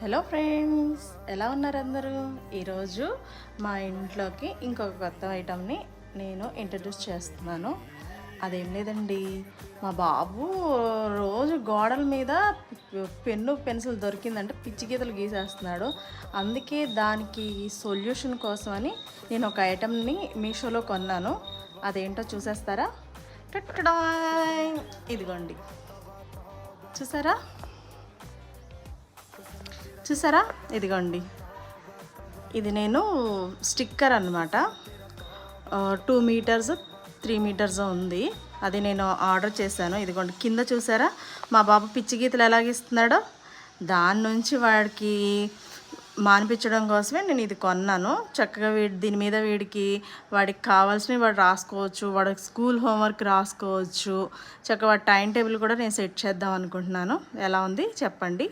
Hello friends, ఎలా ఉన్నారు అందరూ? ఈరోజు మా ఇంట్లోకి ఇంకొక కొత్త ఐటమ్ని నేను ఇంట్రడ్యూస్ చేస్తున్నాను. అదేం లేదండి, మా బాబు రోజు గోడల మీద పెన్ను పెన్సిల్ దొరికిందంటే పిచ్చి గీతలు గీసేస్తున్నాడు. అందుకే దానికి సొల్యూషన్ కోసమని నేను ఒక ఐటమ్ని మీషోలో కొన్నాను. అదేంటో చూసేస్తారా? టట్టడా! ఇదిగోండి, చూసారా చూసారా ఇదిగోండి, ఇది నేను స్టిక్కర్ అన్నమాట. 2 మీటర్స్ 3 మీటర్స్ ఉంది. అది నేను ఆర్డర్ చేశాను. ఇదిగోండి, కింద చూసారా మా బాబు పిచ్చి గీతలు ఎలాగిస్తున్నాడో. దాని నుంచి వాడికి మానిపించడం కోసమే నేను ఇది కొన్నాను. చక్కగా దీని మీద వాడికి కావాల్సినవి వాడు రాసుకోవచ్చు, వాడికి స్కూల్ హోంవర్క్ రాసుకోవచ్చు. చక్కగా వాడి టైం టేబుల్ కూడా నేను సెట్ చేద్దాం అనుకుంటున్నాను. ఎలా ఉంది చెప్పండి.